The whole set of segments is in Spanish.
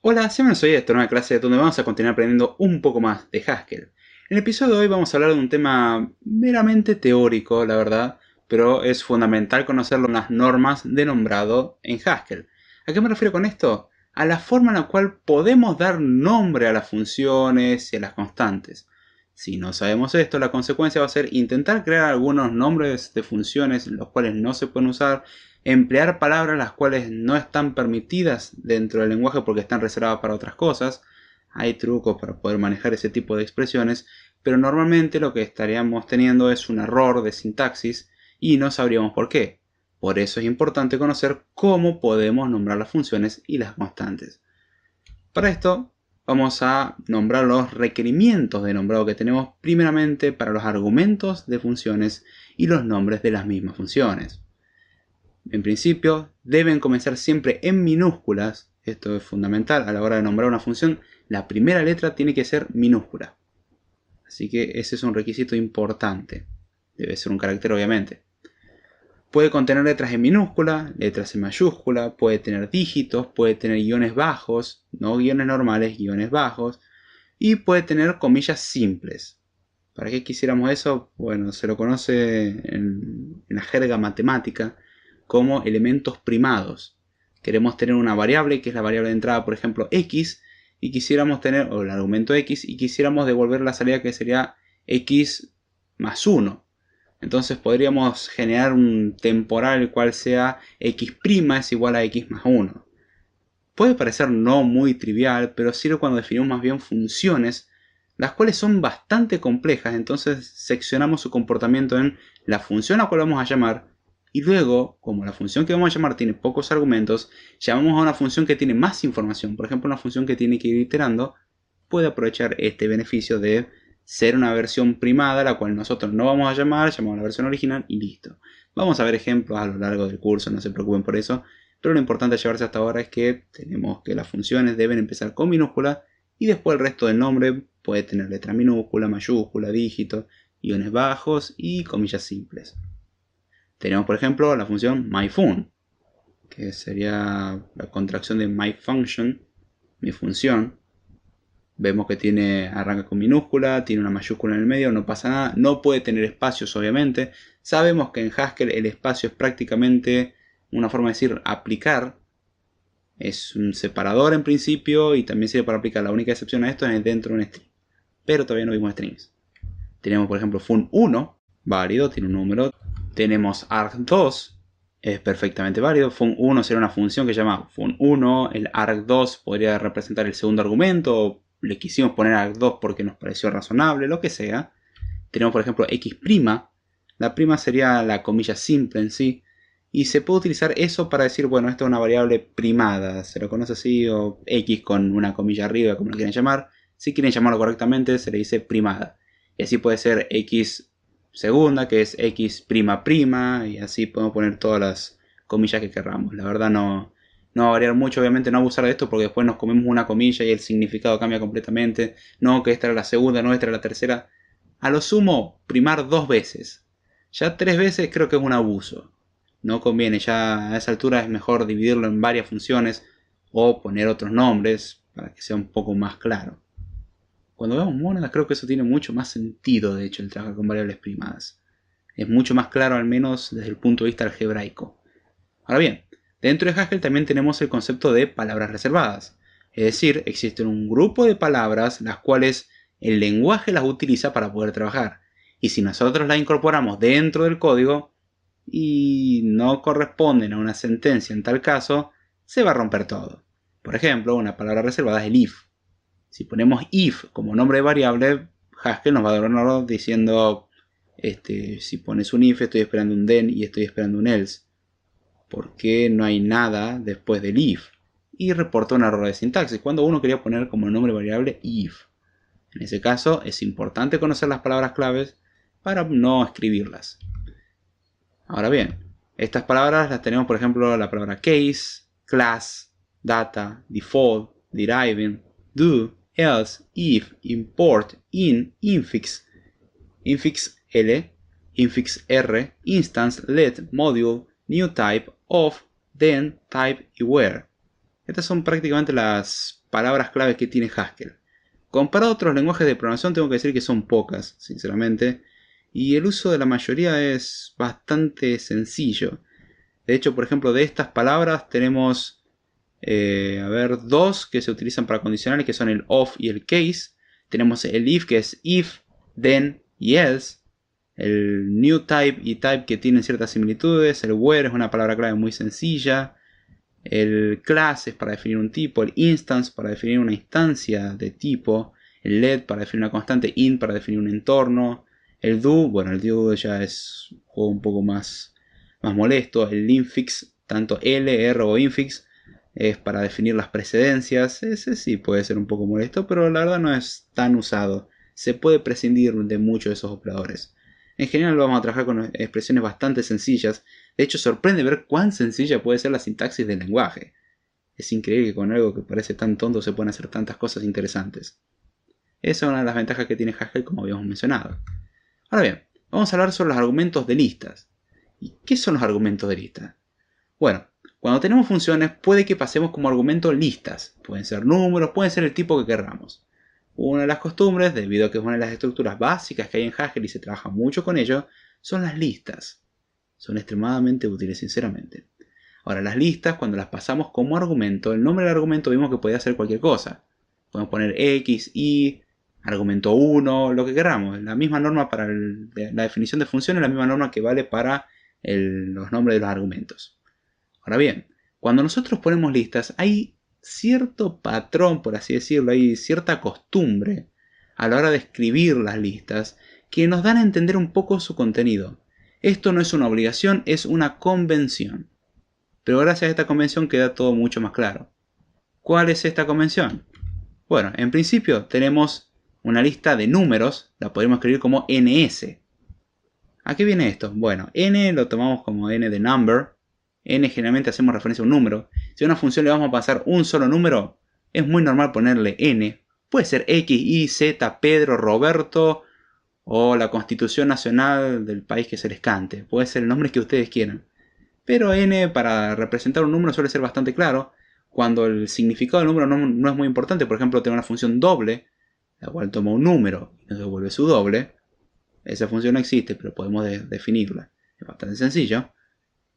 Hola, bienvenidos hoy a esta nueva clase donde vamos a continuar aprendiendo un poco más de Haskell. En el episodio de hoy vamos a hablar de un tema meramente teórico, la verdad, pero es fundamental conocer las normas de nombrado en Haskell. ¿A qué me refiero con esto? A la forma en la cual podemos dar nombre a las funciones y a las constantes. Si no sabemos esto, la consecuencia va a ser intentar crear algunos nombres de funciones los cuales no se pueden usar, emplear palabras las cuales no están permitidas dentro del lenguaje porque están reservadas para otras cosas. Hay trucos para poder manejar ese tipo de expresiones, pero normalmente lo que estaríamos teniendo es un error de sintaxis y no sabríamos por qué. Por eso es importante conocer cómo podemos nombrar las funciones y las constantes. Para esto vamos a nombrar los requerimientos de nombrado que tenemos primeramente para los argumentos de funciones y los nombres de las mismas funciones. En principio, deben comenzar siempre en minúsculas. Esto es fundamental a la hora de nombrar una función. La primera letra tiene que ser minúscula. Así que ese es un requisito importante. Debe ser un carácter, obviamente. Puede contener letras en minúscula, letras en mayúscula, puede tener dígitos, puede tener guiones bajos, no guiones normales, guiones bajos, y puede tener comillas simples. ¿Para qué quisiéramos eso? Bueno, se lo conoce en la jerga matemática como elementos primados. Queremos tener una variable que es la variable de entrada, por ejemplo, x, y quisiéramos tener, o el argumento x, y quisiéramos devolver la salida que sería x más 1. Entonces podríamos generar un temporal el cual sea x' es igual a x más 1. Puede parecer no muy trivial, pero sirve cuando definimos más bien funciones, las cuales son bastante complejas. Entonces seccionamos su comportamiento en la función a la cual vamos a llamar, y luego, como la función que vamos a llamar tiene pocos argumentos, llamamos a una función que tiene más información. Por ejemplo, una función que tiene que ir iterando puede aprovechar este beneficio de ser una versión primada, la cual nosotros no vamos a llamar, llamamos a la versión original y listo. Vamos a ver ejemplos a lo largo del curso, no se preocupen por eso, pero lo importante a llevarse hasta ahora es que tenemos que las funciones deben empezar con minúscula y después el resto del nombre puede tener letra minúscula, mayúscula, dígito, guiones bajos y comillas simples. Tenemos por ejemplo la función myFun, que sería la contracción de myFunction, mi función. Vemos que arranca con minúscula, tiene una mayúscula en el medio, no pasa nada, no puede tener espacios obviamente. Sabemos que en Haskell el espacio es prácticamente una forma de decir aplicar. Es un separador en principio y también sirve para aplicar. La única excepción a esto es dentro de un string. Pero todavía no vimos strings. Tenemos por ejemplo fun1, válido, tiene un número. Tenemos arg2, es perfectamente válido. Fun1 será una función que se llama fun1. El arg2 podría representar el segundo argumento. Le quisimos poner arg2 porque nos pareció razonable, lo que sea. Tenemos por ejemplo x'. La prima sería la comilla simple en sí. Y se puede utilizar eso para decir, bueno, esto es una variable primada. Se lo conoce así, o x con una comilla arriba, como lo quieran llamar. Si quieren llamarlo correctamente, se le dice primada. Y así puede ser x segunda, que es x'', y así podemos poner todas las comillas que queramos. La verdad no va a variar mucho, obviamente no abusar de esto porque después nos comemos una comilla y el significado cambia completamente. No, que esta era la segunda, no, esta era la tercera. A lo sumo, primar 2 veces. Ya 3 veces creo que es un abuso. No conviene, ya a esa altura es mejor dividirlo en varias funciones o poner otros nombres para que sea un poco más claro. Cuando vemos monedas creo que eso tiene mucho más sentido, de hecho, el trabajar con variables primadas. Es mucho más claro, al menos desde el punto de vista algebraico. Ahora bien, dentro de Haskell también tenemos el concepto de palabras reservadas. Es decir, existen un grupo de palabras las cuales el lenguaje las utiliza para poder trabajar. Y si nosotros las incorporamos dentro del código y no corresponden a una sentencia en tal caso, se va a romper todo. Por ejemplo, una palabra reservada es el if. Si ponemos if como nombre de variable, Haskell nos va a dar un error diciendo si pones un if estoy esperando un then y estoy esperando un else. Porque no hay nada después del if. Y reporta un error de sintaxis cuando uno quería poner como nombre de variable if. En ese caso es importante conocer las palabras claves para no escribirlas. Ahora bien, estas palabras las tenemos por ejemplo la palabra case, class, data, default, deriving, do, else, if, import, in, infix, infix L, infix R, instance, let, module, new type, of, then, type y where. Estas son prácticamente las palabras claves que tiene Haskell. Comparado a otros lenguajes de programación tengo que decir que son pocas, sinceramente, y el uso de la mayoría es bastante sencillo. De hecho, por ejemplo, de estas palabras tenemos dos que se utilizan para condicionales, que son el of y el case. Tenemos el if, que es if, then y else. El new type y type, que tienen ciertas similitudes. El where es una palabra clave muy sencilla. El class es para definir un tipo. El instance para definir una instancia de tipo. El let para definir una constante. Int para definir un entorno. El do, bueno, el do ya es un juego un poco más molesto. El infix, tanto L, R o infix, es para definir las precedencias. Ese sí puede ser un poco molesto, pero la verdad no es tan usado. Se puede prescindir de muchos de esos operadores. En general vamos a trabajar con expresiones bastante sencillas. De hecho, sorprende ver cuán sencilla puede ser la sintaxis del lenguaje. Es increíble que con algo que parece tan tonto se pueden hacer tantas cosas interesantes. Esa es una de las ventajas que tiene Haskell, como habíamos mencionado. Ahora bien, vamos a hablar sobre los argumentos de listas. ¿Y qué son los argumentos de listas? Bueno, cuando tenemos funciones puede que pasemos como argumento listas. Pueden ser números, pueden ser el tipo que queramos. Una de las costumbres, debido a que es una de las estructuras básicas que hay en Haskell y se trabaja mucho con ello, son las listas. Son extremadamente útiles, sinceramente. Ahora, las listas, cuando las pasamos como argumento, el nombre del argumento vimos que podía ser cualquier cosa. Podemos poner X, Y, argumento 1, lo que queramos. La misma norma para la definición de funciones, la misma norma que vale para los nombres de los argumentos. Ahora bien, cuando nosotros ponemos listas, hay cierto patrón, por así decirlo, hay cierta costumbre a la hora de escribir las listas que nos dan a entender un poco su contenido. Esto no es una obligación, es una convención. Pero gracias a esta convención queda todo mucho más claro. ¿Cuál es esta convención? Bueno, en principio tenemos una lista de números, la podemos escribir como ns. ¿A qué viene esto? Bueno, n lo tomamos como n de number. N generalmente hacemos referencia a un número. Si a una función le vamos a pasar un solo número, es muy normal ponerle n. Puede ser X, Y, Z, Pedro, Roberto o la Constitución Nacional del país que se les cante. Puede ser el nombre que ustedes quieran. Pero n para representar un número suele ser bastante claro. Cuando el significado del número no es muy importante, por ejemplo, tengo una función doble, la cual toma un número y nos devuelve su doble. Esa función no existe, pero podemos definirla. Es bastante sencillo.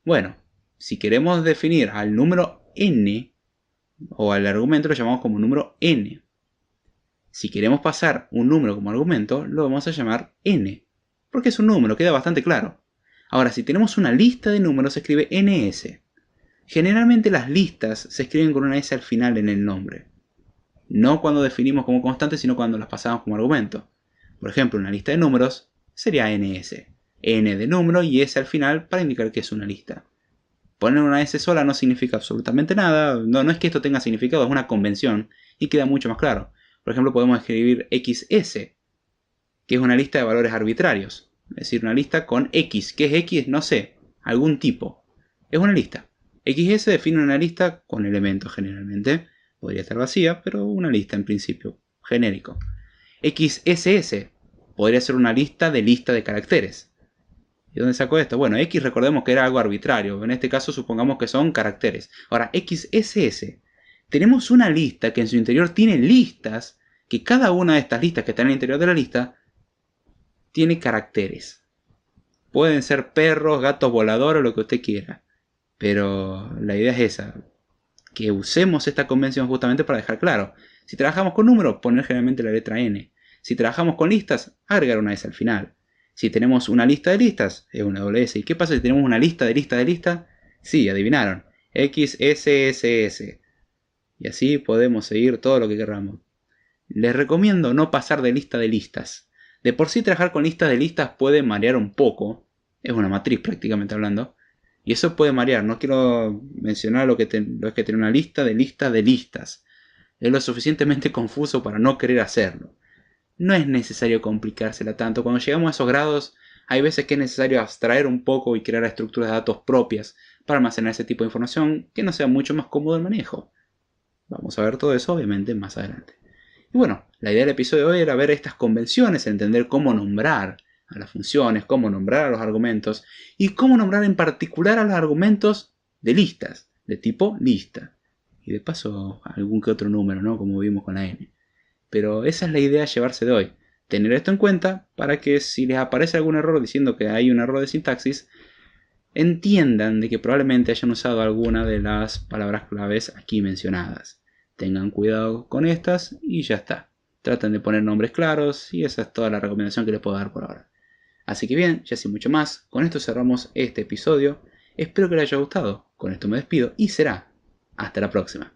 Bueno, si queremos definir al número n, o al argumento, lo llamamos como número n. Si queremos pasar un número como argumento, lo vamos a llamar n, porque es un número, queda bastante claro. Ahora, si tenemos una lista de números, se escribe ns. Generalmente las listas se escriben con una s al final en el nombre. No cuando definimos como constante, sino cuando las pasamos como argumento. Por ejemplo, una lista de números sería ns. N de número y s al final para indicar que es una lista. Poner una S sola no significa absolutamente nada. No es que esto tenga significado, es una convención y queda mucho más claro. Por ejemplo, podemos escribir XS, que es una lista de valores arbitrarios. Es decir, una lista con X. ¿Qué es X? No sé. Algún tipo. Es una lista. XS define una lista con elementos generalmente. Podría estar vacía, pero una lista en principio. Genérico. XSS podría ser una lista de caracteres. ¿Y dónde sacó esto? Bueno, X recordemos que era algo arbitrario. En este caso supongamos que son caracteres. Ahora, XSS. Tenemos una lista que en su interior tiene listas, que cada una de estas listas que están en el interior de la lista tiene caracteres. Pueden ser perros, gatos voladores o lo que usted quiera. Pero la idea es esa. Que usemos esta convención justamente para dejar claro. Si trabajamos con números, poner generalmente la letra N. Si trabajamos con listas, agregar una S al final. Si tenemos una lista de listas, es una doble S. ¿Y qué pasa si tenemos una lista de lista? Sí, adivinaron. XSSS. Y así podemos seguir todo lo que queramos. Les recomiendo no pasar de lista de listas. De por sí trabajar con listas de listas puede marear un poco. Es una matriz prácticamente hablando. Y eso puede marear. No quiero mencionar lo que es que tener una lista de listas. Es lo suficientemente confuso para no querer hacerlo. No es necesario complicársela tanto. Cuando llegamos a esos grados, hay veces que es necesario abstraer un poco y crear estructuras de datos propias para almacenar ese tipo de información que nos sea mucho más cómodo el manejo. Vamos a ver todo eso obviamente más adelante. Y bueno, la idea del episodio de hoy era ver estas convenciones, entender cómo nombrar a las funciones, cómo nombrar a los argumentos y cómo nombrar en particular a los argumentos de listas, de tipo lista. y de paso algún que otro número, ¿no? Como vimos con la N. Pero esa es la idea a llevarse de hoy. Tener esto en cuenta para que si les aparece algún error diciendo que hay un error de sintaxis, entiendan de que probablemente hayan usado alguna de las palabras claves aquí mencionadas. Tengan cuidado con estas y ya está. Traten de poner nombres claros y esa es toda la recomendación que les puedo dar por ahora. Así que bien, ya sin mucho más, con esto cerramos este episodio. Espero que les haya gustado. Con esto me despido y será hasta la próxima.